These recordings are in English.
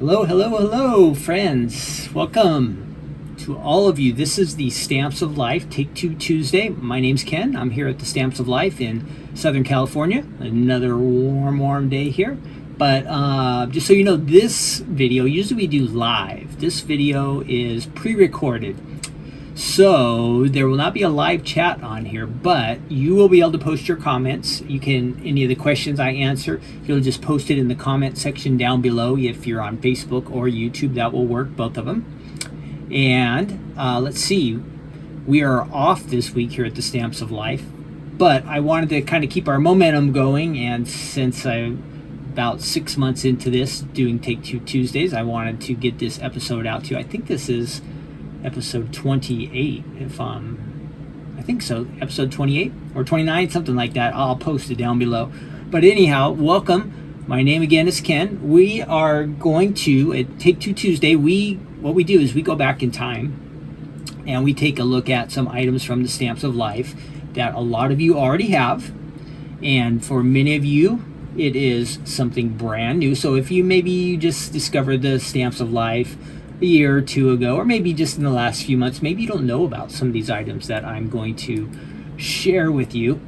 Hello, hello, hello, friends. Welcome to all of you. This is the Stamps of Life Take Two Tuesday. My name's Ken. I'm here at the Stamps of Life in Southern California. Another warm day here. But just so you know, this video, usually we do live. This video is pre-recorded. So there will not be a live chat on here, but you will be able to post your comments. You can, any of the questions I answer, you'll just post it in the comment section down below. If you're on Facebook or YouTube, that will work, both of them. And let's see, we are off this week here at the Stamps of Life, but I wanted to kind of keep our momentum going. And since I'm about 6 months into this, doing Take Two Tuesdays, I wanted to get this episode out to you. I think this is episode 28, I think so, episode 28 or 29, something like that. I'll post it down below. But anyhow, welcome. My name again is Ken. We are going to, at Take Two Tuesday, what we do is we go back in time and we take a look at some items from the Stamps of Life that a lot of you already have. And for many of you, it is something brand new. So if you just discovered the Stamps of Life a year or two ago, or maybe just in the last few months, maybe you don't know about some of these items that I'm going to share with you.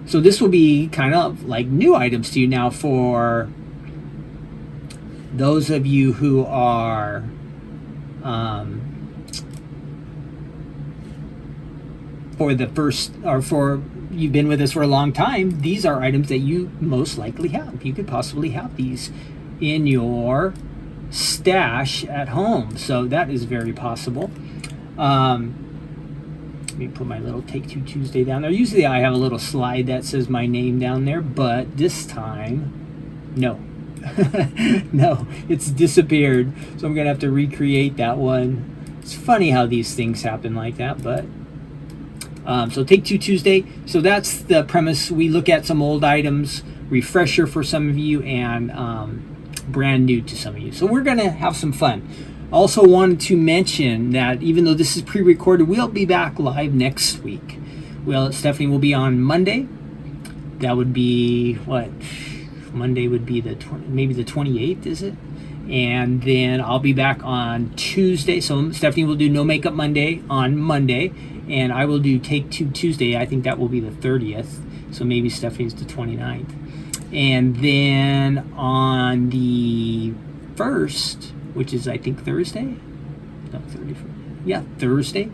So this will be kind of like new items to you. Now, for those of you who are you've been with us for a long time, these are items that you most likely have. You could possibly have these in your stash at home, so that is very possible. Let me put my little Take Two Tuesday down there. Usually I have a little slide that says my name down there, but this time, no. No, it's disappeared, so I'm gonna have to recreate that one. It's funny how these things happen like that, but so Take Two Tuesday, so that's the premise. We look at some old items, refresher for some of you, and brand new to some of you. So we're gonna have some fun. Also wanted to mention that even though this is pre-recorded, we'll be back live next week. Well, Stephanie will be on Monday. That would be what? Monday would be maybe the 28th, is it? And then I'll be back on Tuesday. So Stephanie will do No Makeup Monday on Monday, and I will do Take Two Tuesday. I think that will be the 30th. So maybe Stephanie's the 29th. And then on the 1st, which is I think Thursday, no, 31st, yeah, Thursday,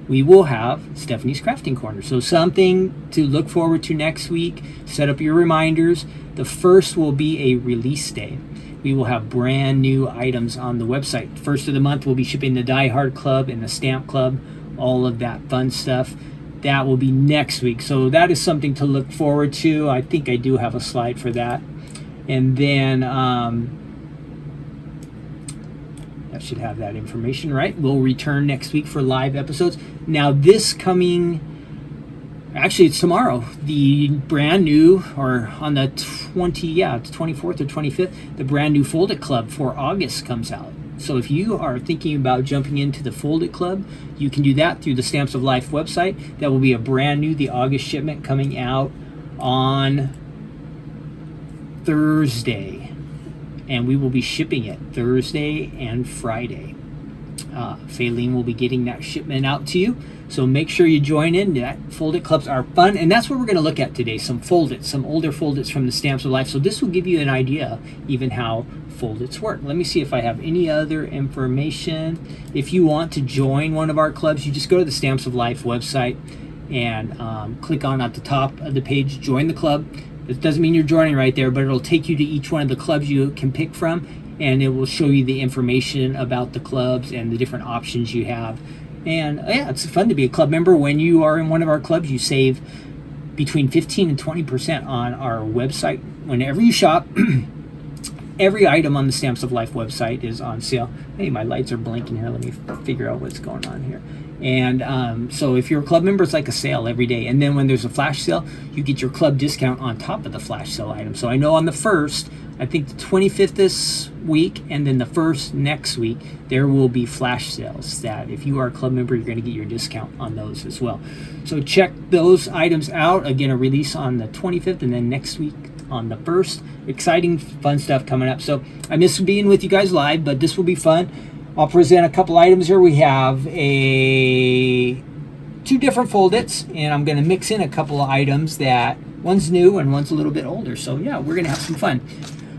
we will have Stephanie's Crafting Corner. So something to look forward to next week. Set up your reminders. The 1st will be a release day. We will have brand new items on the website. First of the month, we'll be shipping the Die Hard Club and the Stamp Club, all of that fun stuff. That will be next week. So that is something to look forward to. I think I do have a slide for that. And then that should have that information, right? We'll return next week for live episodes. Now this coming, actually it's tomorrow, the brand new, or on the 24th or 25th, the brand new Foldit Club for August comes out. So if you are thinking about jumping into the Foldit Club, you can do that through the Stamps of Life website. That will be a brand new, the August shipment coming out on Thursday. And we will be shipping it Thursday and Friday. Faylene will be getting that shipment out to you. So make sure you join in. That Foldit Clubs are fun. And that's what we're going to look at today. Some Foldits, some older Foldits from the Stamps of Life. So this will give you an idea even how Foldits work. Let me see if I have any other information. If you want to join one of our clubs, you just go to the Stamps of Life website and click on at the top of the page, join the club. It doesn't mean you're joining right there, but it'll take you to each one of the clubs you can pick from, and it will show you the information about the clubs and the different options you have. And yeah, it's fun to be a club member. When you are in one of our clubs, you save between 15 and 20% on our website. Whenever you shop, every item on the Stamps of Life website is on sale. Hey, my lights are blinking here. Let me figure out what's going on here. And so if you're a club member, it's like a sale every day. And then when there's a flash sale, you get your club discount on top of the flash sale item. So I know on the 1st, I think the 25th this week, and then the 1st next week, there will be flash sales that if you are a club member, you're going to get your discount on those as well. So check those items out. Again, a release on the 25th, and then next week on the 1st. Exciting, fun stuff coming up. So I miss being with you guys live, but this will be fun. I'll present a couple items here. We have two different foldits, and I'm going to mix in a couple of items that one's new and one's a little bit older. So yeah, we're going to have some fun.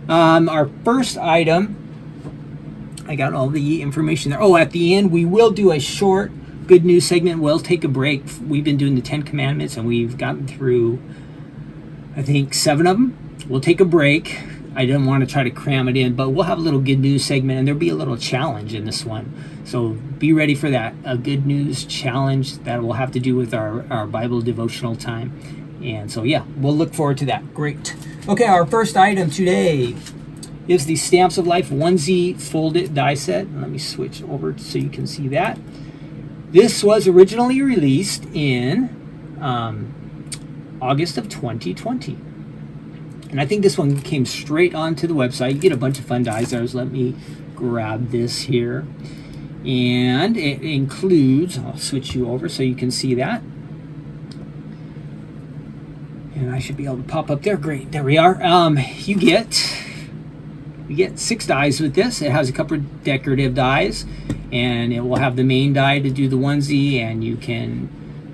Our first item, I got all the information there. Oh, at the end, we will do a short good news segment. We'll take a break. We've been doing the 10 Commandments, and we've gotten through, I think, 7 of them. We'll take a break. I didn't want to try to cram it in, but we'll have a little good news segment, and there'll be a little challenge in this one. So be ready for that, a good news challenge that will have to do with our Bible devotional time. And so, yeah, we'll look forward to that. Great. Okay, our first item today is the Stamps of Life onesie folded die set. Let me switch over so you can see that. This was originally released in August of 2020. And I think this one came straight onto the website. You get a bunch of fun dies there. So let me grab this here. And it includes, I'll switch you over so you can see that. And I should be able to pop up there. Great, there we are. You get 6 dies with this. It has a couple of decorative dies, and it will have the main die to do the onesie, and you can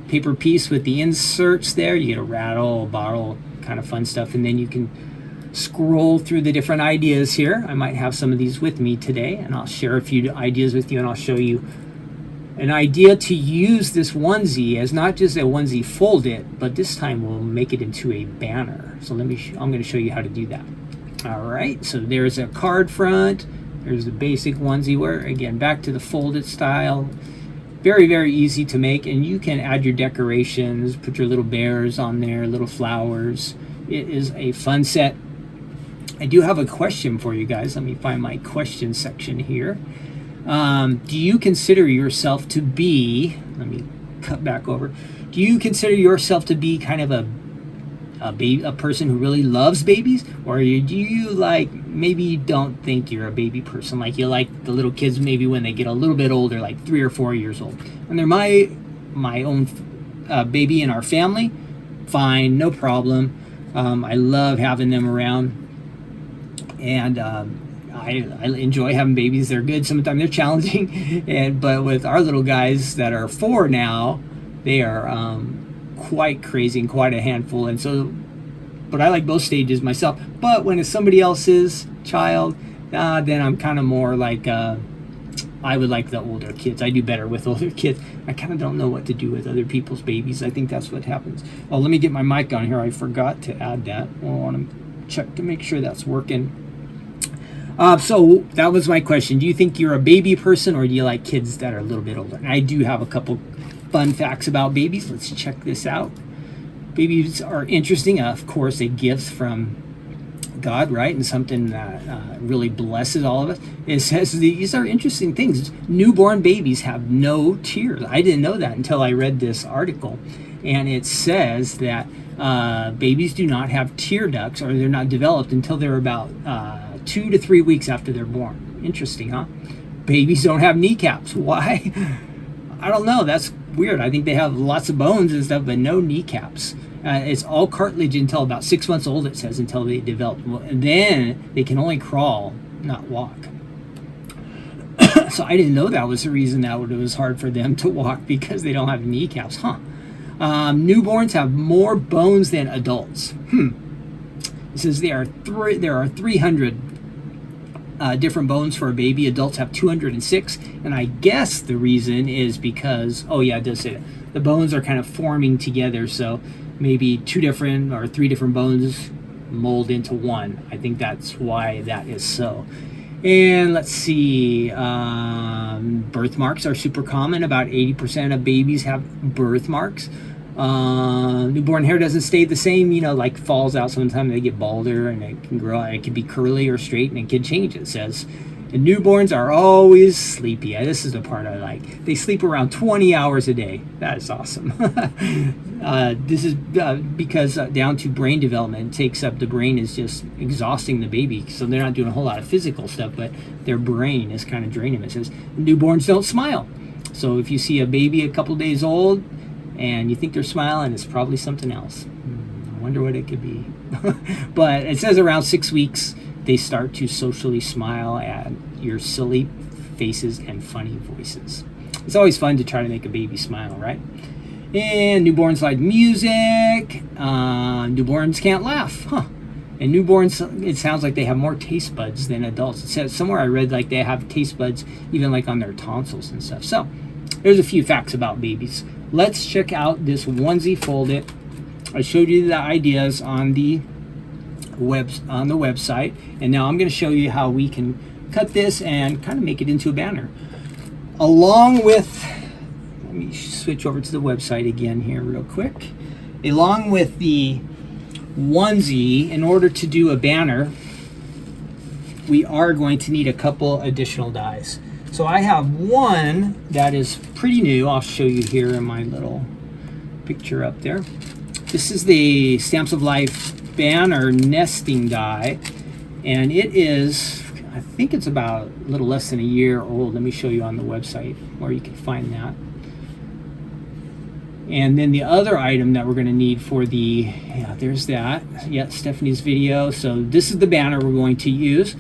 paper piece with the inserts there. You get a rattle, a bottle, kind of fun stuff, and then you can scroll through the different ideas here. I might have some of these with me today, and I'll share a few ideas with you, and I'll show you an idea to use this onesie as not just a onesie fold it, but this time we'll make it into a banner. So I'm going to show you how to do that. All right, so there's a card front. There's the basic onesie wear. Again, back to the folded style. Very, very easy to make, and you can add your decorations, put your little bears on there, little flowers. It is a fun set. I do have a question for you guys. Let me find my question section here. Do you consider yourself to be, let me cut back over. Do you consider yourself to be kind of a person who really loves babies, or do you maybe you don't think you're a baby person, like you like the little kids maybe when they get a little bit older, like 3 or 4 years old, and they're my own baby in our family? Fine, no problem. I love having them around, and I enjoy having babies. They're good. Sometimes they're challenging, but with our little guys that are 4 now, they are quite crazy and quite a handful. And so, but I like both stages myself. But when it's somebody else's child, then I'm kind of more like I would like the older kids. I do better with older kids. I kind of don't know what to do with other people's babies. I think that's what happens. Oh, let me get my mic on here. I forgot to add that. I want to check to make sure that's working. So that was my question. Do you think you're a baby person, or do you like kids that are a little bit older? And I do have a couple fun facts about babies. Let's check this out. Babies are interesting. Of course, a gift from God, right? And something that really blesses all of us. It says these are interesting things. Newborn babies have no tears. I didn't know that until I read this article. And it says that babies do not have tear ducts, or they're not developed until they're about 2 to 3 weeks after they're born. Interesting, huh? Babies don't have kneecaps. Why? I don't know. That's weird. I think they have lots of bones and stuff, but no kneecaps. It's all cartilage until about 6 months old, it says, until they develop. And then they can only crawl, not walk. So I didn't know that was the reason that it was hard for them to walk, because they don't have kneecaps, huh? Newborns have more bones than adults. It says there are 300 different bones for a baby. Adults have 206, and I guess the reason is because, oh yeah, it does say that the bones are kind of forming together, so maybe 2 different or 3 different bones mold into one. I think that's why that is so. And let's see, birthmarks are super common. About 80% of babies have birthmarks. Newborn hair doesn't stay the same, like falls out. Sometimes they get balder, and it can grow. It can be curly or straight, and it can change, it says. And newborns are always sleepy. This is the part I like. They sleep around 20 hours a day. That is awesome. This is because down to brain development, the brain is just exhausting the baby. So they're not doing a whole lot of physical stuff, but their brain is kind of draining them. It says newborns don't smile. So if you see a baby a couple days old and you think they're smiling, it's probably something else. wonder what it could be. But it says around 6 weeks, they start to socially smile at your silly faces and funny voices. It's always fun to try to make a baby smile, right? And newborns like music. Newborns can't laugh, huh? And newborns, it sounds like they have more taste buds than adults. It says somewhere I read like they have taste buds even like on their tonsils and stuff. So there's a few facts about babies. Let's check out this onesie foldit. I showed you the ideas on the website, and now I'm going to show you how we can cut this and kind of make it into a banner. Along with, let me switch over to the website again here real quick. Along with the onesie, in order to do a banner, we are going to need a couple additional dies. So I have one that is pretty new. I'll show you here in my little picture up there. This is the Stamps of Life banner nesting die, and it is, I think it's about a little less than a year old. Let me show you on the website where you can find that. And then the other item that we're going to need for the, yeah, there's that. Yeah, Stephanie's video. So this is the banner we're going to use.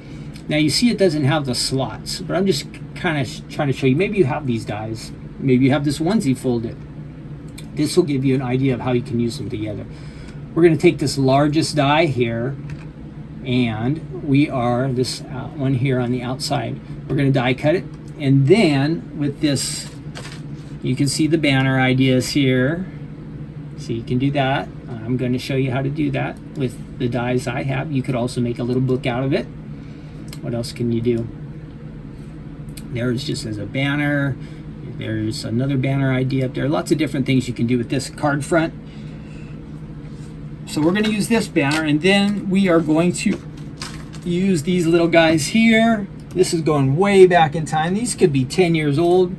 Now you see it doesn't have the slots, but I'm just kind of trying to show you. Maybe you have these dies. Maybe you have this onesie folded. This will give you an idea of how you can use them together. We're going to take this largest die here, and we are this one here on the outside. We're going to die cut it, and then with this, you can see the banner ideas here. So you can do that. I'm going to show you how to do that with the dies I have. You could also make a little book out of it. What else can you do? There's just as a banner. There's another banner idea up there. Lots of different things you can do with this card front. So we're going to use this banner, and then we are going to use these little guys here. This is going way back in time. These could be 10 years old.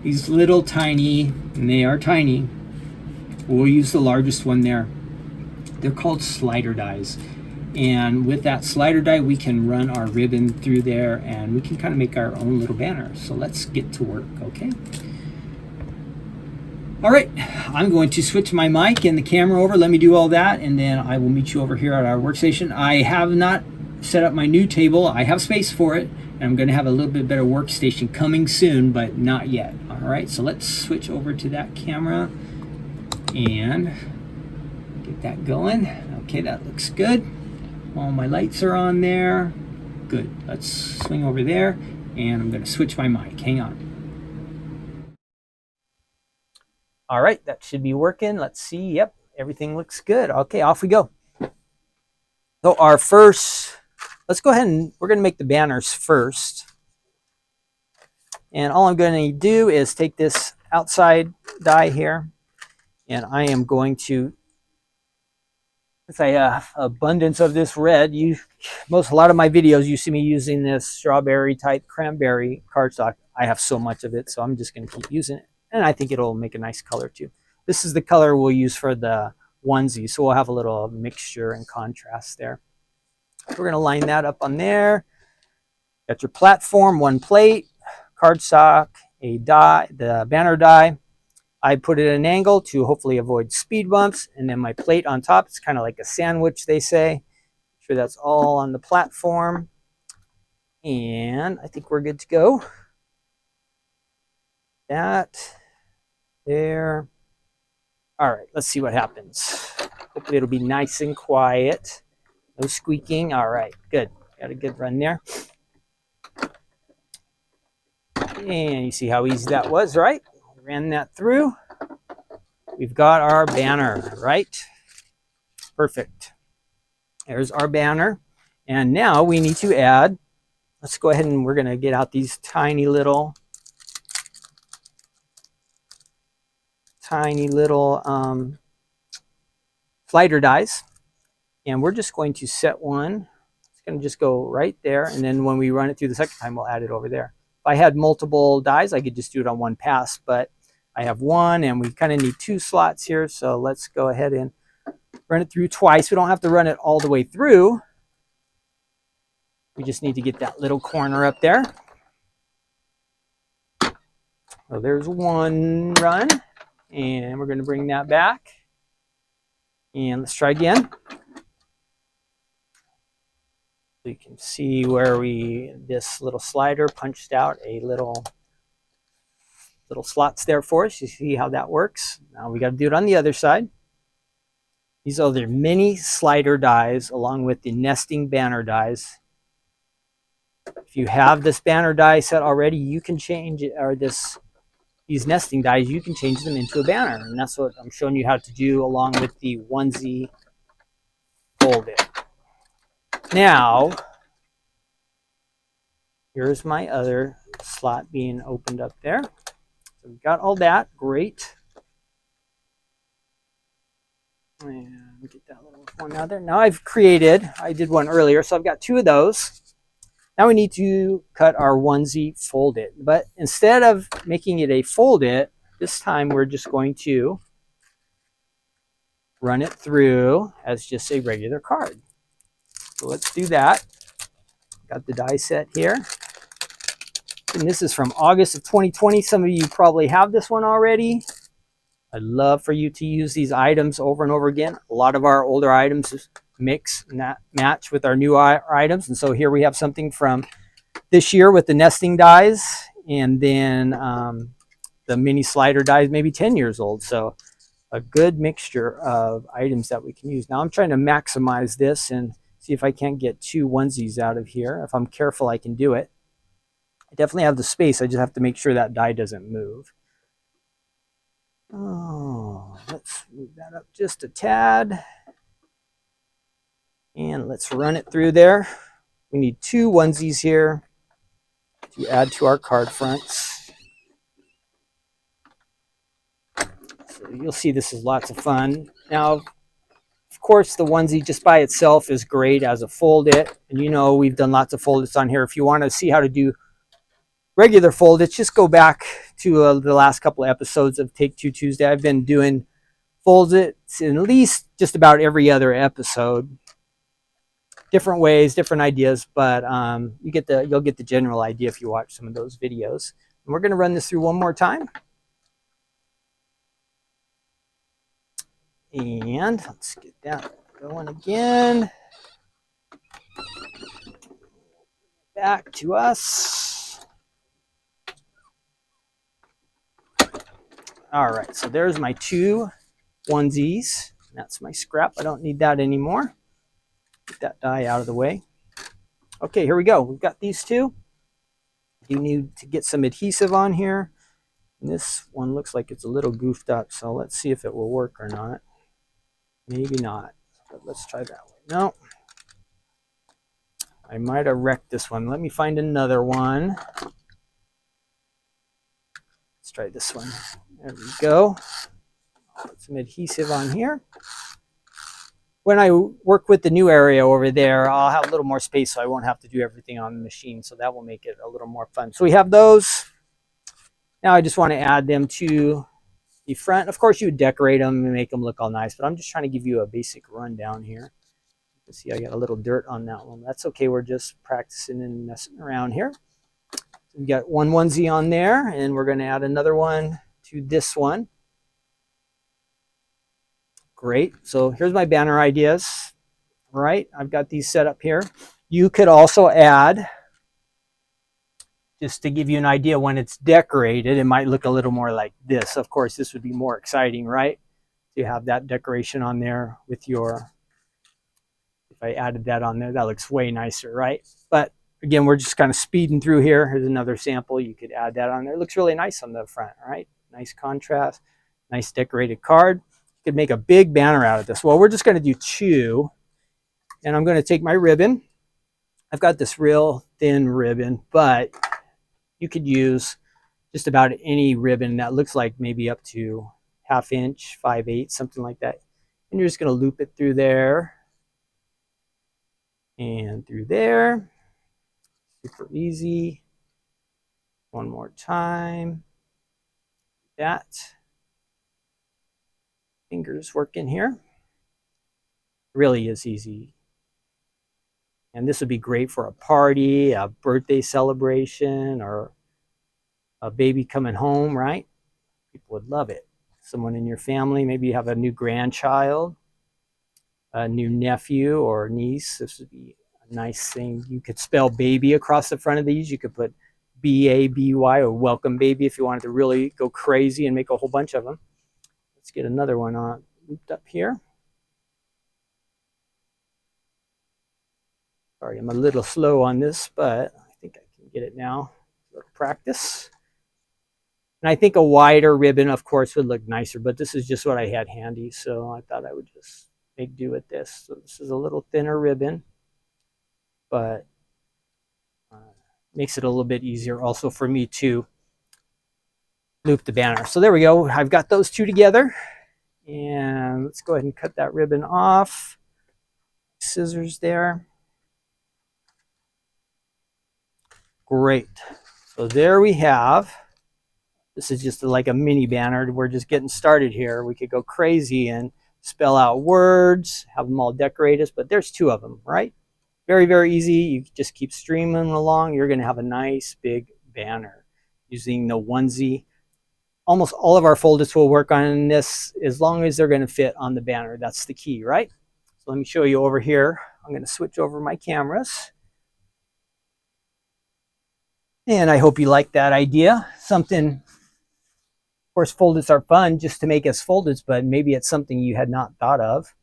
These little tiny, and they are tiny. We'll use the largest one there. They're called slider dies. And with that slider die, we can run our ribbon through there, and we can kind of make our own little banner. So let's get to work, okay? All right, I'm going to switch my mic and the camera over. Let me do all that, and then I will meet you over here at our workstation. I have not set up my new table. I have space for it, and I'm going to have a little bit better workstation coming soon, but not yet. All right, so let's switch over to that camera and get that going. Okay, that looks good. All my lights are on there. Good. Let's swing over there, and I'm going to switch my mic. Hang on. All right, that should be working. Let's see. Yep, everything looks good. Okay, off we go. So our first, let's go ahead and we're going to make the banners first. And all I'm going to do is take this outside die here, and I am going to, since I have abundance of this red, a lot of my videos you see me using this strawberry type cranberry cardstock. I have so much of it, so I'm just going to keep using it, and I think it'll make a nice color too. This is the color we'll use for the onesie, so we'll have a little mixture and contrast there. We're going to line that up on there. Got your platform, one plate, cardstock, a die, the banner die. I put it at an angle to hopefully avoid speed bumps, and then my plate on top. It's kind of like a sandwich, they say. Make sure that's all on the platform, and I think we're good to go. That there. All right, let's see what happens. Hopefully it'll be nice and quiet. No squeaking. All right, good. Got a good run there. And you see how easy that was, right? Ran that through. We've got our banner, right? Perfect. There's our banner. And now we need to add, let's go ahead and we're going to get out these tiny little slider dies. And we're just going to set one. It's going to just go right there. And then when we run it through the second time, we'll add it over there. If I had multiple dies, I could just do it on one pass, but I have one, and we kind of need two slots here. So let's go ahead and run it through twice. We don't have to run it all the way through. We just need to get that little corner up there. So there's one run, and we're going to bring that back. And let's try again. So you can see where this little slider punched out a little slots there for us. You see how that works? Now we got to do it on the other side. These are the mini slider dies along with the nesting banner dies. If you have this banner die set already, you can change it, or these nesting dies, you can change them into a banner. And that's what I'm showing you how to do along with the onesie fold it. Now, here's my other slot being opened up there. So we've got all that, great. And get that little one out there. Now I did one earlier, so I've got 2 of those. Now we need to cut our onesie fold it. But instead of making it a fold it, this time we're just going to run it through as just a regular card. So let's do that. Got the die set here. And this is from August of 2020. Some of you probably have this one already. I'd love for you to use these items over and over again. A lot of our older items mix and match with our new items. And so here we have something from this year with the nesting dies, and then the mini slider dies, maybe 10 years old. So a good mixture of items that we can use. Now I'm trying to maximize this and see if I can't get 2 onesies out of here. If I'm careful, I can do it. I definitely have the space. I just have to make sure that die doesn't move. Oh, let's move that up just a tad. And let's run it through there. We need 2 onesies here to add to our card fronts. So you'll see this is lots of fun. Now, of course, the onesie just by itself is great as a fold it. And you know, we've done lots of fold its on here. If you want to see how to do regular fold its, just go back to the last couple of episodes of Take Two Tuesday. I've been doing fold its in at least just about every other episode. Different ways, different ideas, but you'll get the general idea if you watch some of those videos. And we're going to run this through one more time. And let's get that going again. Back to us. All right, so there's my 2 onesies. That's my scrap. I don't need that anymore. Get that die out of the way. Okay, here we go. We've got these 2. You need to get some adhesive on here. And this one looks like it's a little goofed up, so let's see if it will work or not. Maybe not, but let's try that one. No, I might have wrecked this one. Let me find another one. Let's try this one. There we go. Put some adhesive on here. When I work with the new area over there, I'll have a little more space so I won't have to do everything on the machine. So that will make it a little more fun. So we have those. Now I just want to add them to the front. Of course, you would decorate them and make them look all nice, but I'm just trying to give you a basic rundown here. You can see I got a little dirt on that one. That's okay. We're just practicing and messing around here. So we got 1 onesie on there, and we're going to add another one to this one. Great. So here's my banner ideas. All right, I've got these set up here. You could also add, just to give you an idea, when it's decorated, it might look a little more like this. Of course, this would be more exciting, right? You have that decoration on there with your, if I added that on there, that looks way nicer, right? But again, we're just kind of speeding through here. Here's another sample. You could add that on there. It looks really nice on the front, right? Nice contrast, nice decorated card. You could make a big banner out of this. Well, we're just going to do 2. And I'm going to take my ribbon. I've got this real thin ribbon, but you could use just about any ribbon that looks like maybe up to 1/2 inch, 5/8, something like that. And you're just going to loop it through there and through there. Super easy. One more time. That. Fingers working here. Really is easy. And this would be great for a party, a birthday celebration, or a baby coming home, right? People would love it. Someone in your family, maybe you have a new grandchild. a new nephew or niece. This would be a nice thing. You could spell baby across the front of these. You could put B-A-B-Y or welcome baby if you wanted to really go crazy and make a whole bunch of them. Let's get another one on looped up here. Sorry, I'm a little slow on this, but I think I can get it now. A little practice. And I think a wider ribbon, of course, would look nicer, but this is just what I had handy, so I thought I would just make do with this. So this is a little thinner ribbon, but makes it a little bit easier also for me to loop the banner. So there we go. I've got those two together. And let's go ahead and cut that ribbon off. Scissors there. Great. So there we have. This is just like a mini banner. We're just getting started here. We could go crazy and spell out words, have them all decorated, but there's two of them, right? Very, very easy. You just keep streaming along. You're going to have a nice big banner using the onesie. Almost all of our foldits will work on this as long as they're going to fit on the banner. That's the key, right? So let me show you over here. I'm going to switch over my cameras. And I hope you like that idea. Something, of course, foldits are fun just to make as foldits, but maybe it's something you had not thought of.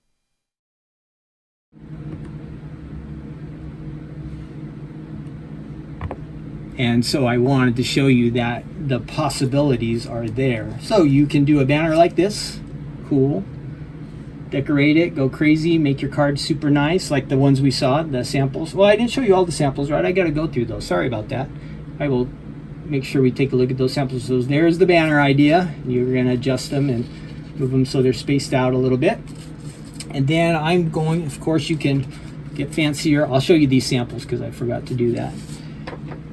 And so I wanted to show you that the possibilities are there. So you can do a banner like this. Cool. Decorate it, go crazy, make your cards super nice, like the ones we saw, the samples. Well, I didn't show you all the samples, right? I got to go through those. Sorry about that. I will make sure we take a look at those samples. So there's the banner idea. You're going to adjust them and move them so they're spaced out a little bit. And then I'm going, of course, you can get fancier. I'll show you these samples because I forgot to do that.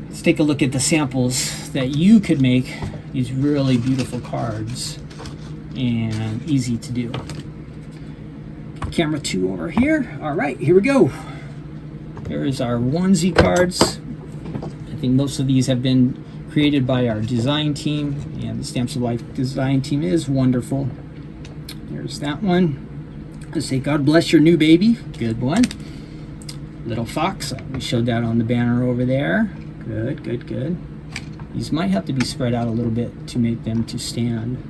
Let's take a look at the samples that you could make these really beautiful cards, and easy to do. Camera 2 over here. All right, here we go. There's our onesie cards. I think most of these have been created by our design team, and the Stamps of Life design team is wonderful. There's that one. Let's say God bless your new baby. Good one. Little fox. We showed that on the banner over there. Good, good, good. These might have to be spread out a little bit to make them to stand.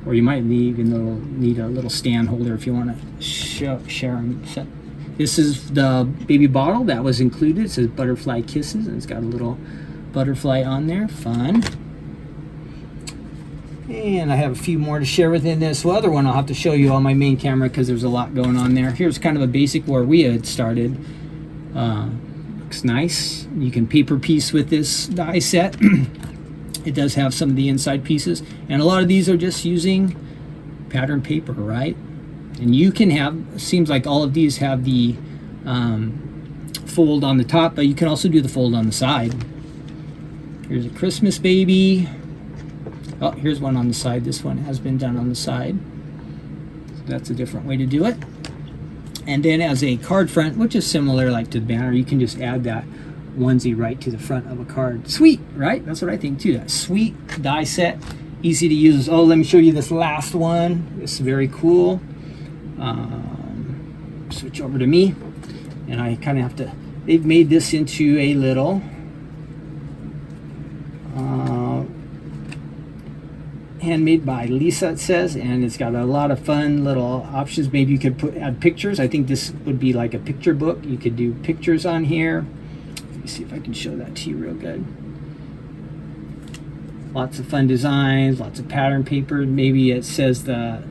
Or you might need a little stand holder if you want to share them. This is the baby bottle that was included. It says Butterfly Kisses, and it's got a little butterfly on there. Fun. And I have a few more to share within this. Well, other one I'll have to show you on my main camera because there's a lot going on there. Here's kind of a basic where we had started. Looks nice. You can paper piece with this die set. It does have some of the inside pieces, and a lot of these are just using pattern paper, right? And you can have, seems like all of these have the fold on the top, but you can also do the fold on the side. Here's a Christmas baby. Oh, here's one on the side. This one has been done on the side. So that's a different way to do it. And then as a card front, which is similar like to the banner, you can just add that onesie right to the front of a card. Sweet, right? That's what I think too. That sweet die set, easy to use. Oh, let me show you this last one. This is very cool. Switch over to me, and I kind of have to, they've made this into a little handmade by Lisa, it says, and it's got a lot of fun little options. Maybe you could add pictures. I think this would be like a picture book. You could do pictures on here. Let me see if I can show that to you real good. Lots of fun designs, lots of pattern paper. Maybe it says the,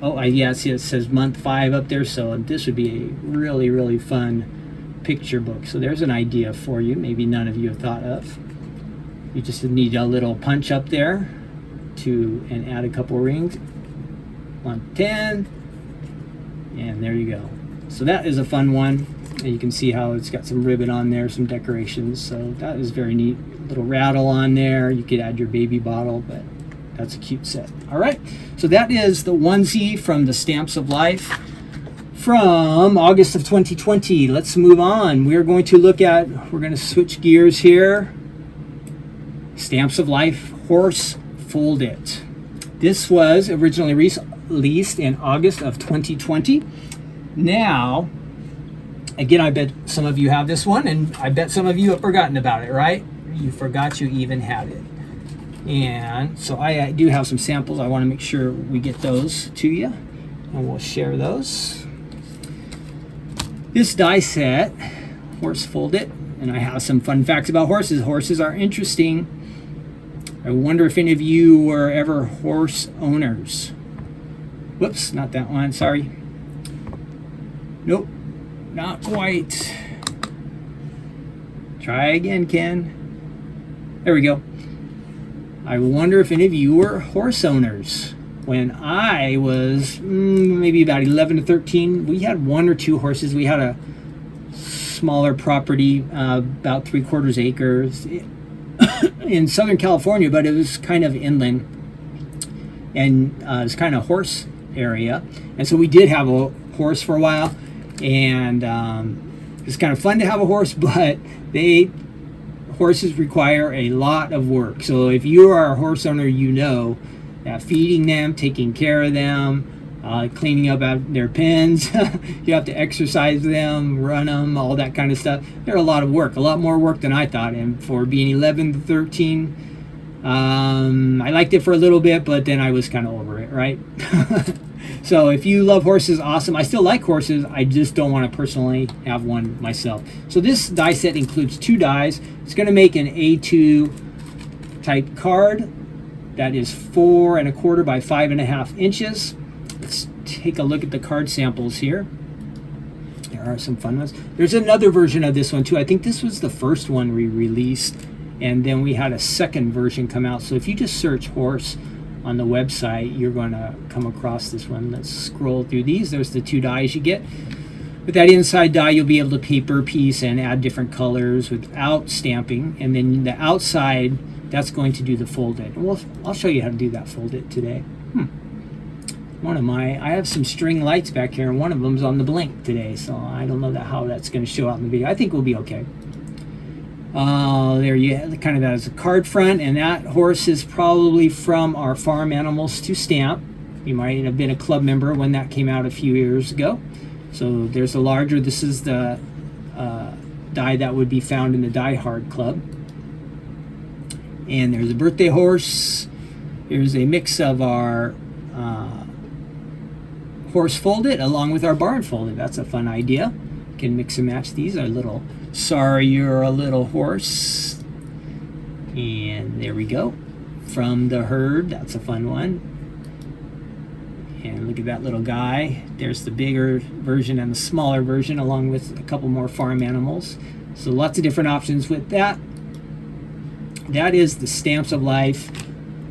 oh, yeah, see it says month 5 up there, so this would be a really, really fun picture book. So there's an idea for you, maybe none of you have thought of. You just need a little punch up there and add a couple rings. 110, and there you go. So that is a fun one, and you can see how it's got some ribbon on there, some decorations, so that is very neat. Little rattle on there. You could add your baby bottle, but that's a cute set. All right, so that is the onesie from the Stamps of Life from August of 2020. Let's move on. We're going to switch gears here. Stamps of Life Horse Fold It. This was originally released in August of 2020. Now, again, I bet some of you have this one, and I bet some of you have forgotten about it, right? You forgot you even had it. And so I do have some samples. I want to make sure we get those to you, and we'll share those. This die set, horse foldit, and I have some fun facts about horses. Horses are interesting. I wonder if any of you were ever horse owners. Whoops, not that one, sorry. Nope, not quite. Try again, Ken. There we go. I wonder if any of you were horse owners. When I was maybe about 11 to 13, we had 1 or 2 horses. We had a smaller property, about 3/4 acres in Southern California, but it was kind of inland, and it was kind of horse area. And so we did have a horse for a while, and it's kind of fun to have a horse, but horses require a lot of work. So if you are a horse owner, you know that feeding them, taking care of them, cleaning up out their pens, you have to exercise them, run them, all that kind of stuff. They're a lot of work, a lot more work than I thought. And for being 11 to 13, I liked it for a little bit, but then I was kind of over it, right? So if you love horses, awesome. I still like horses. I just don't want to personally have one myself. So this die set includes 2 dies. It's going to make an A2 type card that is 4 1/4 by 5 1/2 inches. Let's take a look at the card samples here. There are some fun ones. There's another version of this one too. I think this was the first one we released, and then we had a second version come out. So if you just search horse on the website, you're going to come across this one. Let's scroll through these. There's the 2 dies you get. With that inside die, you'll be able to paper piece and add different colors without stamping. And then the outside, that's going to do the foldit. I'll show you how to do that foldit today. I have some string lights back here, and one of them's on the blink today, so I don't know how that's going to show out in the video. I think we'll be okay. There you have kind of that as a card front, and that horse is probably from our Farm Animals to Stamp. You might have been a club member when that came out a few years ago. So there's a larger, this is the die that would be found in the Die Hard Club. And there's a birthday horse. Here's a mix of our horse folded along with our barn folded. That's a fun idea. You can mix and match these. Our little Sorry You're a Little Horse. And there we go. From the Herd. That's a fun one. And look at that little guy. There's the bigger version and the smaller version, along with a couple more farm animals. So lots of different options with that. That is the Stamps of Life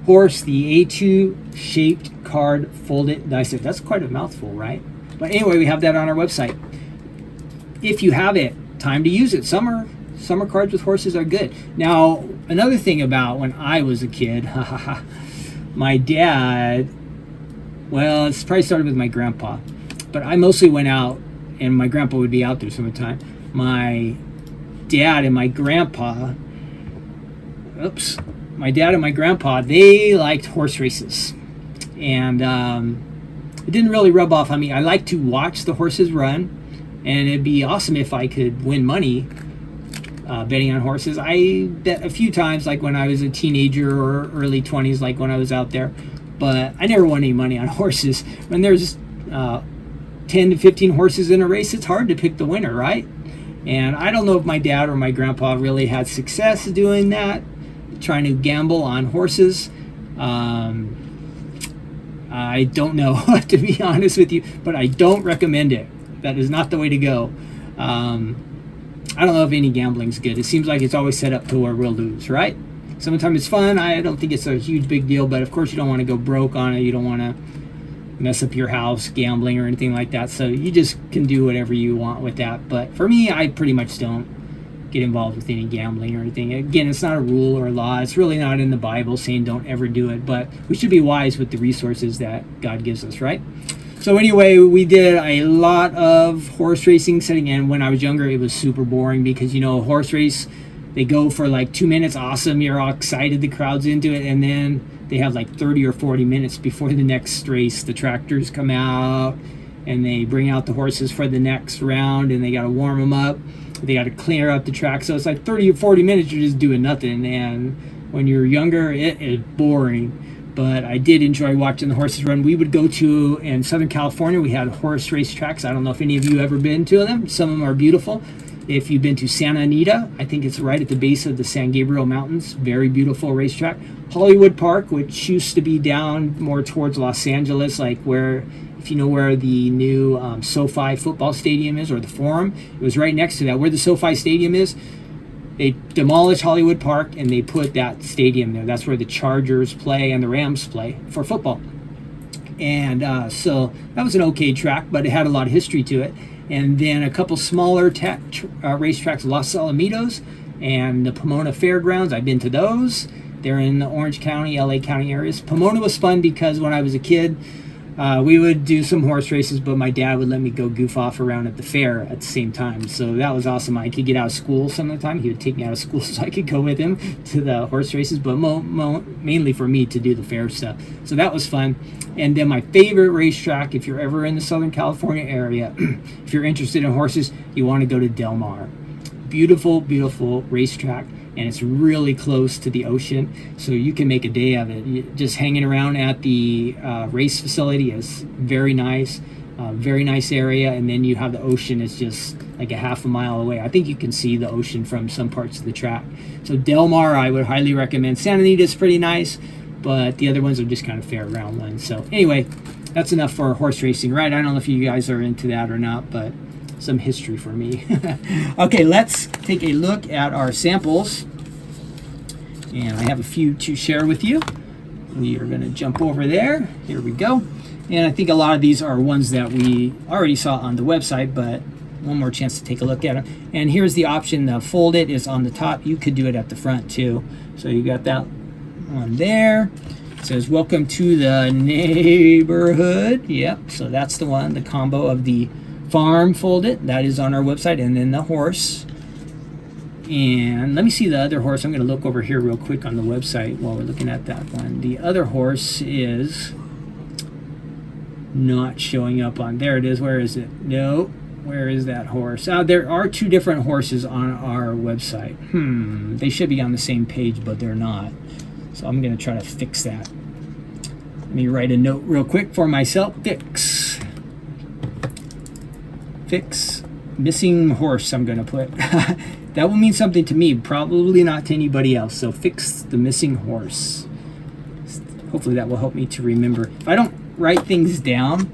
horse, the A2 shaped card folded die set. That's quite a mouthful, right? But anyway, we have that on our website. If you have it, time to use it. Summer cards with horses are good. Now, another thing about when I was a kid, my dad, well, it's probably started with my grandpa, but I mostly went out, and my grandpa would be out there some of the time. My dad and my grandpa, they liked horse races, and it didn't really rub off on me. I like to watch the horses run, and it'd be awesome if I could win money betting on horses. I bet a few times, like when I was a teenager or early 20s, like when I was out there, but I never won any money on horses. When there's 10 to 15 horses in a race, it's hard to pick the winner, right? And I don't know if my dad or my grandpa really had success doing that, trying to gamble on horses. I don't know, to be honest with you, but I don't recommend it. That is not the way to go. I don't know if any gambling's good. It seems like it's always set up to where we'll lose, right? Sometimes it's fun. I don't think it's a huge big deal, but of course you don't want to go broke on it. You don't want to mess up your house gambling or anything like that. So you just can do whatever you want with that. But for me, I pretty much don't get involved with any gambling or anything. Again, it's not a rule or a law. It's really not in the Bible saying don't ever do it, but we should be wise with the resources that God gives us, right? So anyway, we did a lot of horse racing setting, and when I was younger, it was super boring because, you know, a horse race, they go for like 2 minutes, awesome, you're all excited, the crowd's into it, and then they have like 30 or 40 minutes before the next race. The tractors come out, and they bring out the horses for the next round, and they got to warm them up. They got to clear up the track. So it's like 30 or 40 minutes you're just doing nothing. And when you're younger, it is boring. But I did enjoy watching the horses run. We would go to, in Southern California, we had horse race tracks. I don't know if any of you ever been to them. Some of them are beautiful. If you've been to Santa Anita, I think it's right at the base of the San Gabriel Mountains. Very beautiful racetrack. Hollywood Park, which used to be down more towards Los Angeles, like where, if you know where the new SoFi football stadium is, or the Forum, it was right next to that. Where the SoFi stadium is, they demolished Hollywood Park and they put that stadium there. That's where the Chargers play and the Rams play for football. And so that was an okay track, but it had a lot of history to it. And then a couple smaller racetracks, Los Alamitos and the Pomona Fairgrounds. I've been to those. They're in the Orange County, LA County areas. Pomona was fun because when I was a kid, we would do some horse races, but my dad would let me go goof off around at the fair at the same time. So that was awesome. I could get out of school some of the time. He would take me out of school so I could go with him to the horse races, but mainly for me to do the fair stuff. So that was fun. And then my favorite racetrack, if you're ever in the Southern California area, if you're interested in horses, you want to go to Del Mar. Beautiful, beautiful racetrack. And it's really close to the ocean, so you can make a day of it. Just hanging around at the race facility is very nice area, and then you have the ocean. It's just like a half a mile away. I think you can see the ocean from some parts of the track. So Del Mar, I would highly recommend. Santa Anita is pretty nice, but the other ones are just kind of fair round ones. So anyway, that's enough for horse racing, right? I don't know if you guys are into that or not, but some history for me. Okay, let's take a look at our samples, and I have a few to share with you. We are going to jump over there. Here we go. And I think a lot of these are ones that we already saw on the website, but one more chance to take a look at them. And here's the option. The fold it is on the top. You could do it at the front too. So you got that one there. It says welcome to the neighborhood. Yep, so that's the one, the combo of the farm folded, that is on our website, and then the horse. And let me see the other horse. I'm going to look over here real quick on the website while we're looking at that one. The other horse is not showing up on there. It is. Where is it? No, where is that horse? There are two different horses on our website. They should be on the same page, but they're not. So I'm going to try to fix that. Let me write a note real quick for myself. Fix missing horse, I'm going to put. That will mean something to me, probably not to anybody else. So fix the missing horse. Hopefully that will help me to remember. If I don't write things down,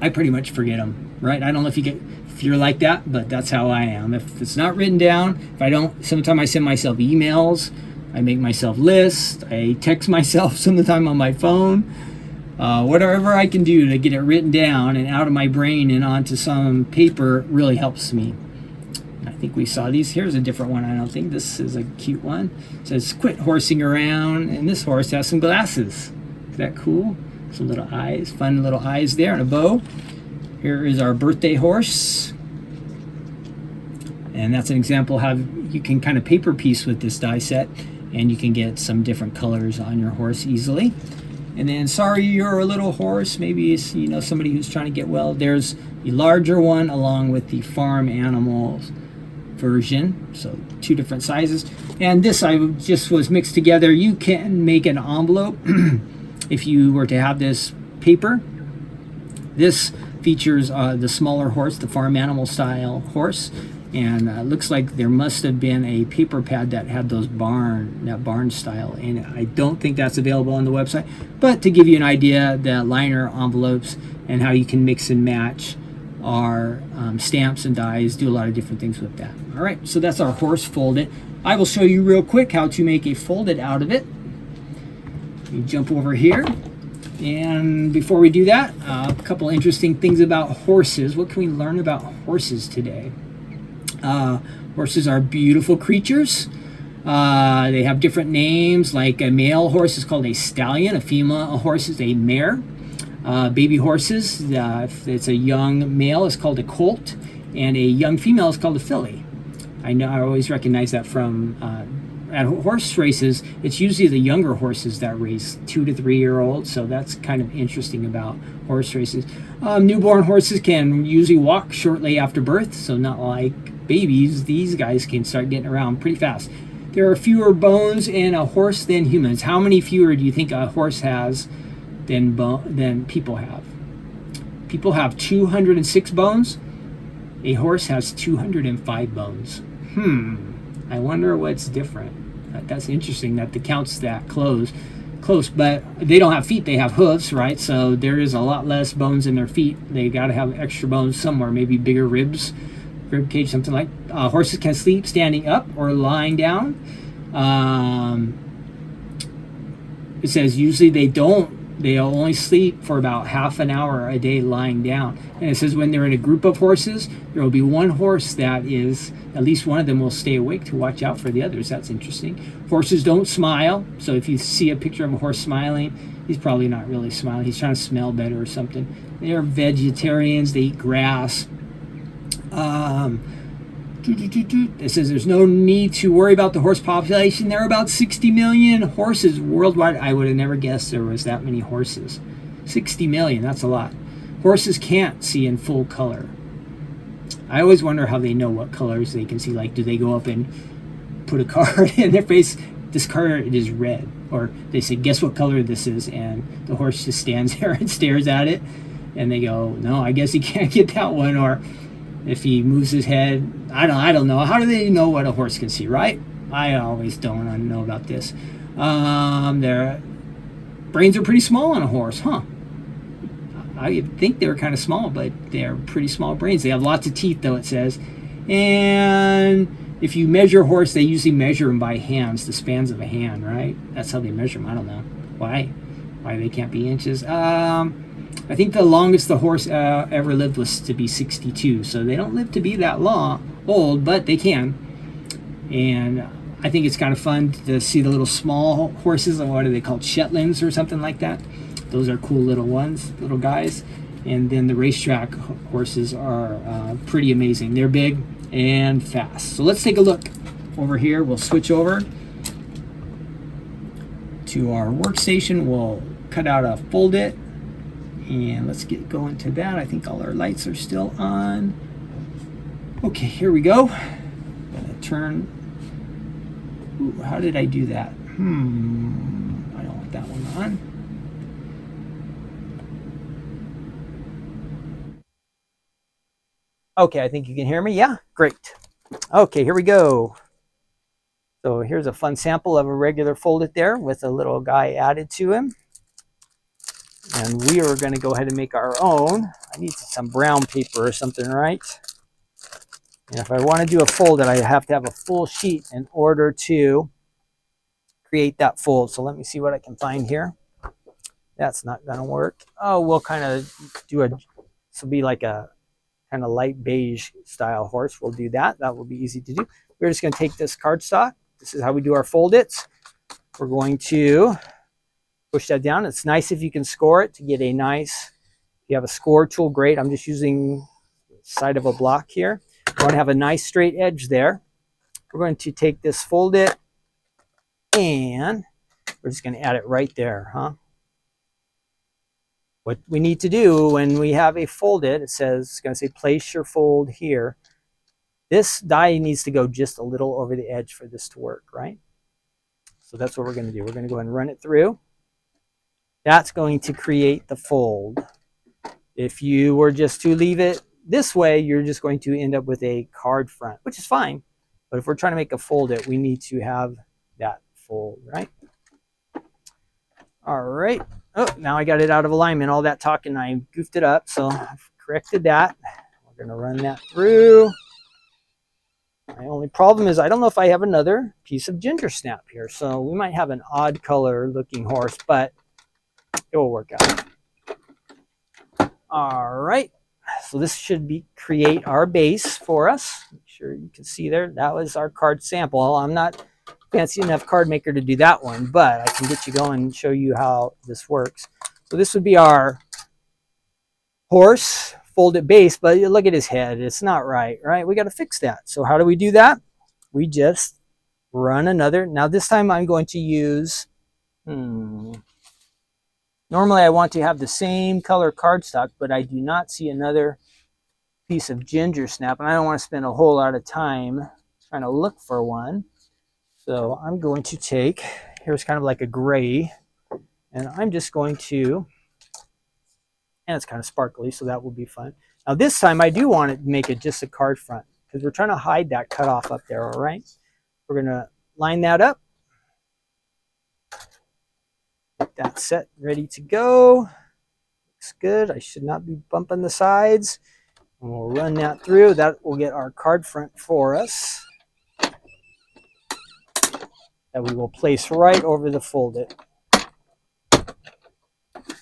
I pretty much forget them, right? I don't know if you're like that, but that's how I am. If it's not written down, if I don't, sometimes I send myself emails, I make myself lists, I text myself sometime on my phone. Whatever I can do to get it written down and out of my brain and onto some paper really helps me. I think we saw these. Here's a different one. I don't think this is a cute one. It says quit horsing around, and this horse has some glasses. Is that cool? Some little eyes, fun little eyes there, and a bow. Here is our birthday horse, and that's an example how you can kind of paper piece with this die set, and you can get some different colors on your horse easily. And then, sorry you're a little horse, maybe it's, you know, somebody who's trying to get well. There's the larger one along with the farm animals version, so two different sizes. And this I just was mixed together. You can make an envelope if you were to have this paper. This features the smaller horse, the farm animal style horse, and looks like there must have been a paper pad that had those barn style in it. I don't think that's available on the website, but to give you an idea, the liner envelopes and how you can mix and match our stamps and dies, do a lot of different things with that. All right, so that's our horse folded. I will show you real quick how to make a folded out of it. You jump over here, and before we do that, a couple interesting things about horses. What can we learn about horses today? Horses are beautiful creatures. They have different names, like a male horse is called a stallion, a female horse is a mare. Baby horses, if it's a young male, is called a colt, and a young female is called a filly. I know, I always recognize that from at horse races, it's usually the younger horses that race, 2 to 3 year olds. So that's kind of interesting about horse races. Newborn horses can usually walk shortly after birth, so not like babies. These guys can start getting around pretty fast. There are fewer bones in a horse than humans. How many fewer do you think a horse has than people have? People have 206 bones. A horse has 205 bones. I wonder what's different. That's interesting that the count's that close, but they don't have feet, they have hooves, right? So there is a lot less bones in their feet. They got to have extra bones somewhere, maybe bigger ribs, rib cage, something like. Horses can sleep standing up or lying down. It says usually they'll only sleep for about half an hour a day lying down. And it says when they're in a group of horses, there will be one horse that is, at least one of them will stay awake to watch out for the others. That's interesting. Horses don't smile. So if you see a picture of a horse smiling, he's probably not really smiling. He's trying to smell better or something. They're vegetarians. They eat grass. It says there's no need to worry about the horse population. There are about 60 million horses worldwide. I would have never guessed there was that many horses. 60 million, that's a lot. Horses can't see in full color. I always wonder how they know what colors they can see. Like, do they go up and put a card in their face? This card is red. Or they say, guess what color this is? And the horse just stands there and stares at it. And they go, no, I guess he can't get that one. Or if he moves his head, I don't know. How do they know what a horse can see, right? I always don't know about this. Their brains are pretty small on a horse, huh? I think they were kind of small, but they're pretty small brains. They have lots of teeth, though, it says. And if you measure a horse, they usually measure them by hands, the spans of a hand, right? That's how they measure them. I don't know why they can't be inches. I think the longest the horse ever lived was to be 62. So they don't live to be that old, but they can. And I think it's kind of fun to see the little small horses. What are they called? Shetlands or something like that. Those are cool little ones, little guys. And then the racetrack horses are pretty amazing. They're big and fast. So let's take a look over here. We'll switch over to our workstation. We'll cut out a foldit. And let's get going to that. I think all our lights are still on. Okay, here we go. I'm gonna turn. Ooh, how did I do that? I don't want that one on. Okay, I think you can hear me. Yeah, great. Okay, here we go. So here's a fun sample of a regular foldit there with a little guy added to him. And we are going to go ahead and make our own. I need some brown paper or something, right? And if I want to do a foldit, I have to have a full sheet in order to create that fold. So let me see what I can find here. That's not going to work. Oh, we'll kind of do this will be like a kind of light beige style horse. We'll do that. That will be easy to do. We're just going to take this cardstock. This is how we do our foldits. We're going to push that down. It's nice if you can score it to get a nice, if you have a score tool, great. I'm just using the side of a block here. We want to have a nice straight edge there. We're going to take this foldit and we're just going to add it right there, huh? What we need to do when we have a foldit, it says, it's going to say place your fold here. This die needs to go just a little over the edge for this to work, right? So that's what we're going to do. We're going to go ahead and run it through. That's going to create the fold. If you were just to leave it this way, you're just going to end up with a card front, which is fine. But if we're trying to make a foldit, we need to have that fold, right? All right. Oh, now I got it out of alignment. All that talking, I goofed it up. So I've corrected that. We're going to run that through. My only problem is I don't know if I have another piece of ginger snap here. So we might have an odd color looking horse, but it will work out. All right. So this should create our base for us. Make sure you can see there. That was our card sample. I'm not fancy enough card maker to do that one, but I can get you going and show you how this works. So this would be our horse folded base, but look at his head. It's not right, right? We got to fix that. So how do we do that? We just run another. Now this time I'm going to use, normally I want to have the same color cardstock, but I do not see another piece of ginger snap, and I don't want to spend a whole lot of time trying to look for one. So I'm going to take, here's kind of like a gray, and I'm just going to, and it's kind of sparkly, so that will be fun. Now this time I do want to make it just a card front because we're trying to hide that cutoff up there, all right? We're going to line that up. Get that set, ready to go. Looks good. I should not be bumping the sides. And we'll run that through. That will get our card front for us. That we will place right over the foldit.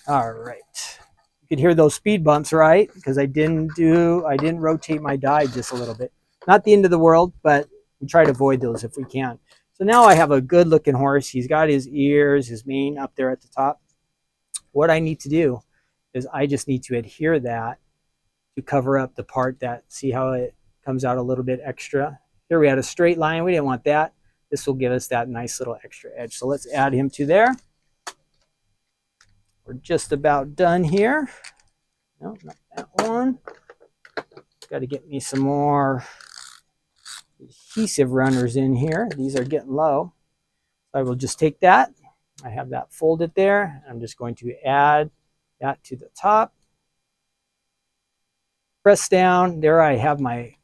All right. You could hear those speed bumps, right? Because I didn't rotate my die just a little bit. Not the end of the world, but we try to avoid those if we can. So now I have a good looking horse. He's got his ears, his mane up there at the top. What I need to do is I just need to adhere that to cover up the part that, see how it comes out a little bit extra. Here we had a straight line. We didn't want that. This will give us that nice little extra edge. So let's add him to there. We're just about done here. No, not that one. Got to get me some more adhesive runners in here. These are getting low. So I will just take that. I have that folded there. I'm just going to add that to the top. Press down. There I have my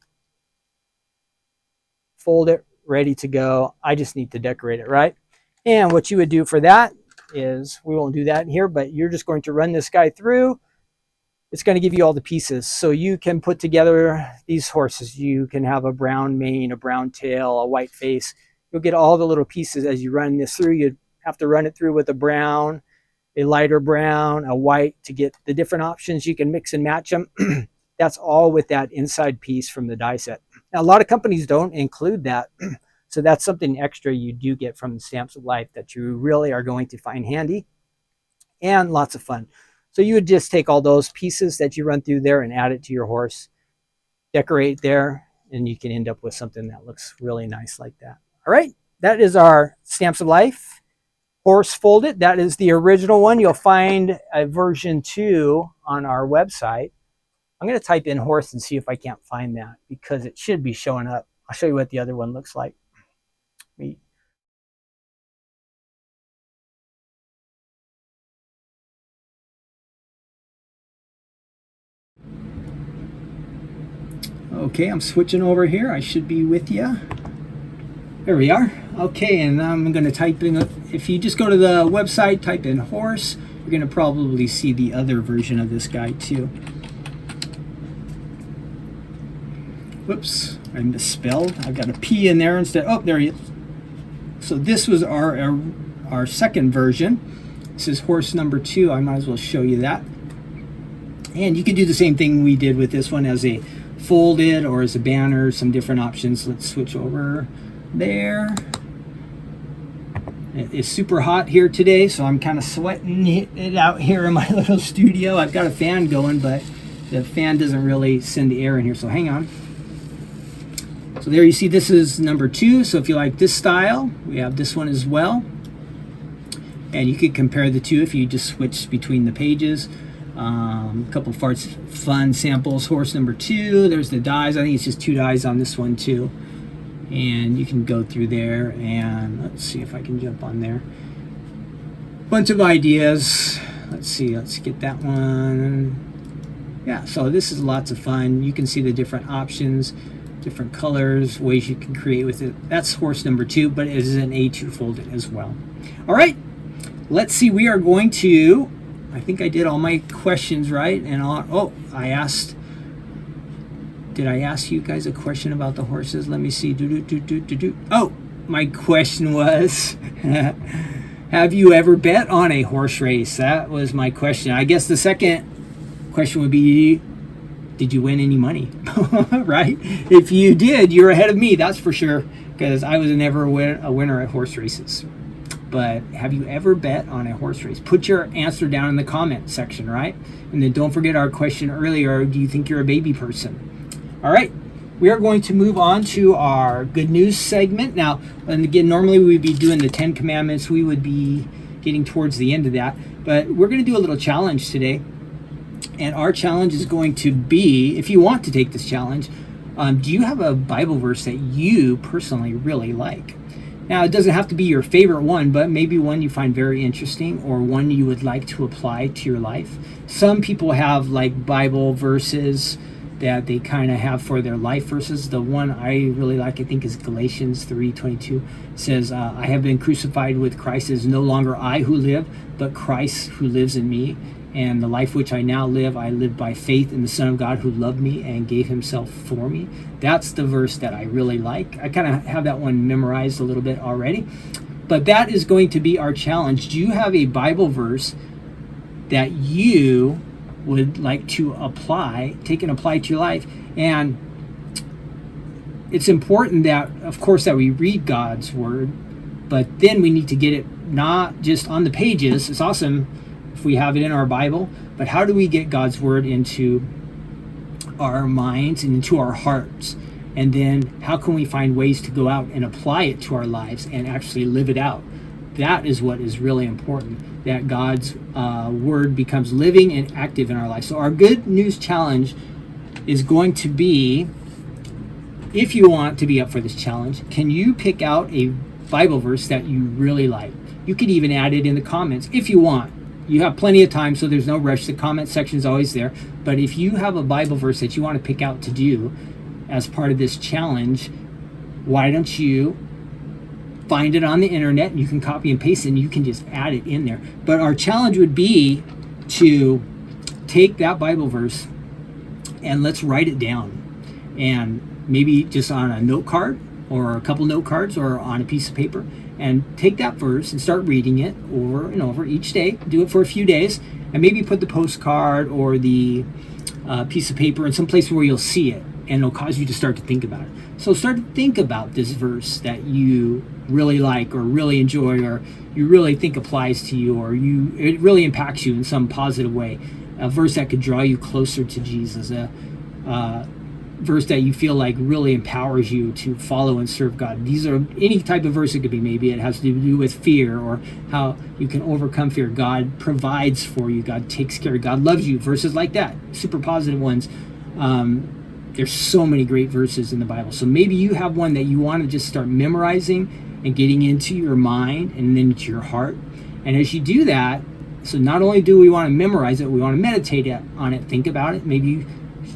foldit ready to go. I just need to decorate it, right? And what you would do for that is, we won't do that in here, but you're just going to run this guy through. It's going to give you all the pieces. So you can put together these horses. You can have a brown mane, a brown tail, a white face. You'll get all the little pieces as you run this through. You have to run it through with a brown, a lighter brown, a white to get the different options. You can mix and match them. That's all with that inside piece from the die set. Now, a lot of companies don't include that. So that's something extra you do get from the Stamps of Life that you really are going to find handy and lots of fun. So you would just take all those pieces that you run through there and add it to your horse, decorate there, and you can end up with something that looks really nice like that. All right, that is our Stamps of Life horse foldit. That is the original one. You'll find a version 2 on our website. I'm going to type in horse and see if I can't find that because it should be showing up. I'll show you what the other one looks like. Okay, I'm switching over here. I should be with you. There we are. Okay, and I'm going to type in, if you just go to the website, type in horse, you're going to probably see the other version of this guy too. Whoops, I misspelled. I've got a P in there instead. Oh, there he is. So this was our second version. This is horse number 2. I might as well show you that. And you can do the same thing we did with this one as a folded or as a banner, some different options. Let's switch over there. It's super hot here today, so I'm kind of sweating it out here in my little studio. I've got a fan going, but the fan doesn't really send the air in here, so hang on. So there you see this is number 2. So if you like this style, we have this one as well. And you could compare the two if you just switch between the pages. A couple fun samples. Horse number 2. There's the dies. I think it's just 2 dies on this one too. And you can go through there and let's see if I can jump on there. Bunch of ideas. Let's see. Let's get that one. Yeah. So this is lots of fun. You can see the different options, different colors, ways you can create with it. That's horse number 2, but it is an A2 folded as well. All right. Let's see. We are going to. I think I did all my questions right, and oh, did I ask you guys a question about the horses? Let me see. Oh, my question was, have you ever bet on a horse race? That was my question. I guess the second question would be, did you win any money? Right? If you did, you're ahead of me, that's for sure, because I was never a winner at horse races. But have you ever bet on a horse race? Put your answer down in the comment section, right? And then don't forget our question earlier, do you think you're a baby person? All right, we are going to move on to our good news segment. Now, and again, normally we would be doing the 10 Commandments. We would be getting towards the end of that. But we're going to do a little challenge today. And our challenge is going to be, if you want to take this challenge, do you have a Bible verse that you personally really like? Now, it doesn't have to be your favorite one, but maybe one you find very interesting or one you would like to apply to your life. Some people have like Bible verses that they kind of have for their life verses. The one I really like, I think, is Galatians 3:22. It says, I have been crucified with Christ. It is no longer I who live, but Christ who lives in me. And the life which I now live, I live by faith in the Son of God who loved me and gave himself for me. That's the verse that I really like. I kind of have that one memorized a little bit already. But that is going to be our challenge. Do you have a Bible verse that you would like to take and apply to your life? And it's important that, of course, that we read God's word, but then we need to get it not just on the pages. It's awesome if we have it in our Bible, but how do we get God's word into our minds and into our hearts? And then how can we find ways to go out and apply it to our lives and actually live it out? That is what is really important, that God's word becomes living and active in our life. So our good news challenge is going to be, if you want to be up for this challenge, can you pick out a Bible verse that you really like? You could even add it in the comments if you want. You have plenty of time, so there's no rush. The comment section is always there. But if you have a Bible verse that you want to pick out to do as part of this challenge, why don't you find it on the internet, and you can copy and paste it, and you can just add it in there. But our challenge would be to take that Bible verse and let's write it down, and maybe just on a note card or a couple note cards or on a piece of paper, and take that verse and start reading it over and over each day. Do it for a few days, and maybe put the postcard or the piece of paper in some place where you'll see it, and it'll cause you to start to think about it. So start to think about this verse that you really like or really enjoy or you really think applies to you, or it really impacts you in some positive way. A verse that could draw you closer to Jesus, a verse that you feel like really empowers you to follow and serve God. These are any type of verse it could be. Maybe it has to do with fear or how you can overcome fear. God provides for you. God takes care. God loves you. Verses like that, super positive ones. There's so many great verses in the Bible. So maybe you have one that you want to just start memorizing and getting into your mind and then into your heart. And as you do that, so not only do we want to memorize it, we want to meditate on it, think about it. Maybe you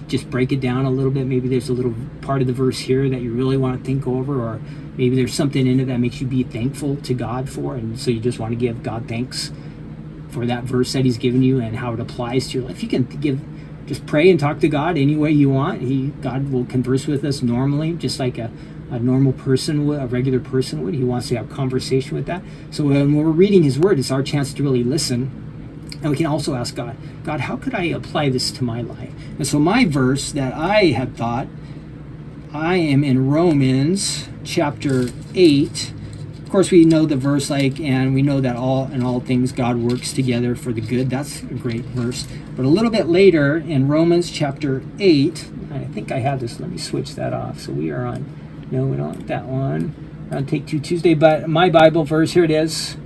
just break it down a little bit. Maybe there's a little part of the verse here that you really want to think over, or maybe there's something in it that makes you be thankful to God for, and so you just want to give God thanks for that verse that he's given you and how it applies to your life. You can just pray and talk to God any way you want. God will converse with us normally, just like a normal person would, a regular person would. He wants to have conversation with that. So when we're reading his word, it's our chance to really listen. And we can also ask God, how could I apply this to my life? And so my verse that I had thought, I am in Romans chapter 8. Of course, we know the verse, and we know that in all things God works together for the good. That's a great verse. But a little bit later in Romans chapter 8, I think I have this. Let me switch that off. So we are on, no, we don't want that one. We're on Take Two Tuesday. But my Bible verse, here it is.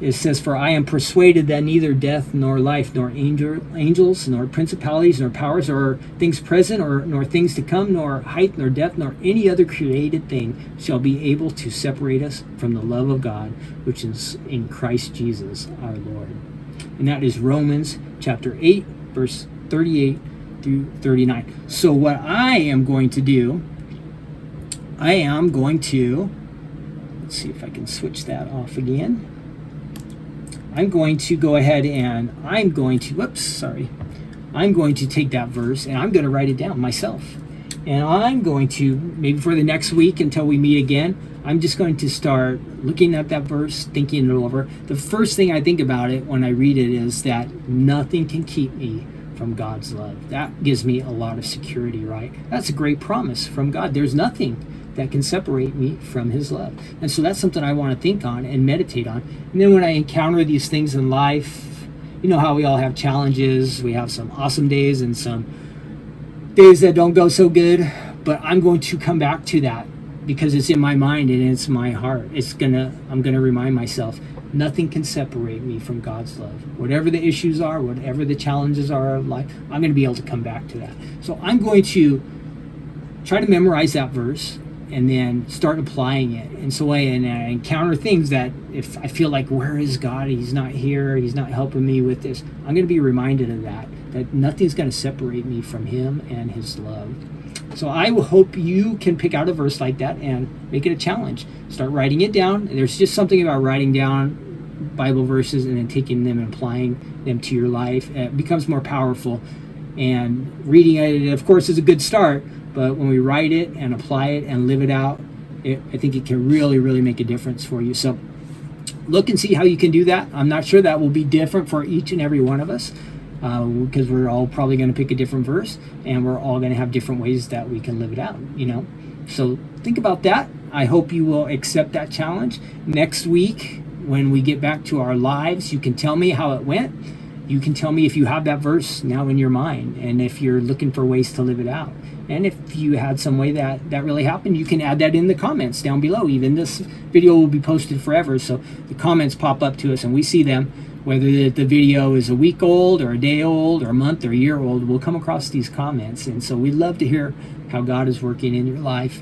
It says, for I am persuaded that neither death nor life, nor angels, nor principalities, nor powers, or things present, nor things to come, nor height, nor depth, nor any other created thing shall be able to separate us from the love of God, which is in Christ Jesus our Lord. And that is Romans chapter 8, verse 38 through 39. So what I am going to do, let's see if I can switch that off again. I'm going to go ahead and I'm going to take that verse and I'm going to write it down myself. And I'm going to, maybe for the next week until we meet again, I'm just going to start looking at that verse, thinking it over. The first thing I think about it when I read it is that nothing can keep me from God's love. That gives me a lot of security, right? That's a great promise from God. There's nothing that can separate me from his love. And so that's something I want to think on and meditate on. And then when I encounter these things in life, you know how we all have challenges. We have some awesome days and some days that don't go so good. but I'm going to come back to that because it's in my mind and it's my heart. I'm gonna remind myself, nothing can separate me from God's love. Whatever the issues are, whatever the challenges are of life, I'm going to be able to come back to that. So I'm going to try to memorize that verse and then start applying it. And so I encounter things that if I feel like, where is God? He's not here. He's not helping me with this. I'm going to be reminded of that nothing's going to separate me from him and his love. So I will hope you can pick out a verse like that and make it a challenge. Start writing it down. There's just something about writing down Bible verses and then taking them and applying them to your life. It becomes more powerful. And reading it, of course, is a good start. But when we write it and apply it and live it out, I think it can really, really make a difference for you. So look and see how you can do that. I'm not sure that will be different for each and every one of us. Because we're all probably going to pick a different verse and we're all going to have different ways that we can live it out, So think about that. I hope you will accept that challenge. Next week, when we get back to our lives, you can tell me how it went. You can tell me if you have that verse now in your mind and if you're looking for ways to live it out. And if you had some way that really happened, you can add that in the comments down below. Even this video will be posted forever, so the comments pop up to us and we see them. Whether the video is a week old or a day old or a month or a year old, we'll come across these comments. And so we'd love to hear how God is working in your life.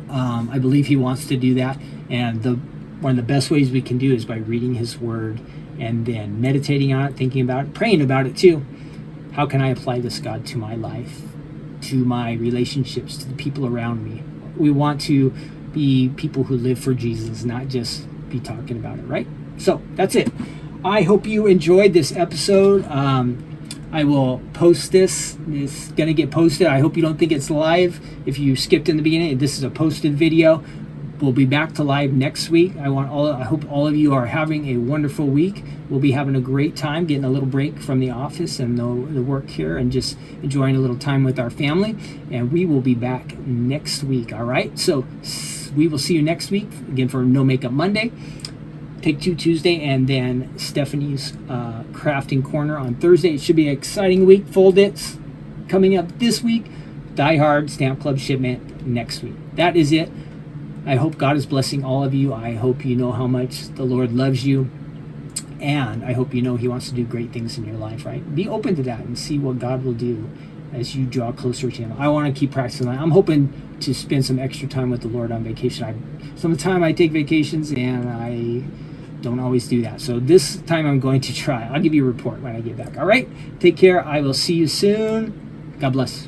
I believe he wants to do that. And one of the best ways we can do is by reading his word and then meditating on it, thinking about it, praying about it too. How can I apply this, God, to my life, to my relationships, to the people around me? We want to be people who live for Jesus, not just be talking about it, right? So that's it. I hope you enjoyed this episode. I will post this. It's going to get posted. I hope you don't think it's live. If you skipped in the beginning, this is a posted video. We'll be back to live next week. I hope all of you are having a wonderful week. We'll be having a great time, getting a little break from the office and the work here and just enjoying a little time with our family. And we will be back next week, all right? So we will see you next week, again, for No Makeup Monday. Take Two Tuesday, and then Stephanie's Crafting Corner on Thursday. It should be an exciting week. Foldits coming up this week. Die Hard Stamp Club shipment next week. That is it. I hope God is blessing all of you. I hope you know how much the Lord loves you. And I hope you know he wants to do great things in your life, right? Be open to that and see what God will do as you draw closer to him. I want to keep practicing that. I'm hoping to spend some extra time with the Lord on vacation. Sometimes I take vacations and I don't always do that. So this time I'm going to try. I'll give you a report when I get back. All right? Take care. I will see you soon. God bless.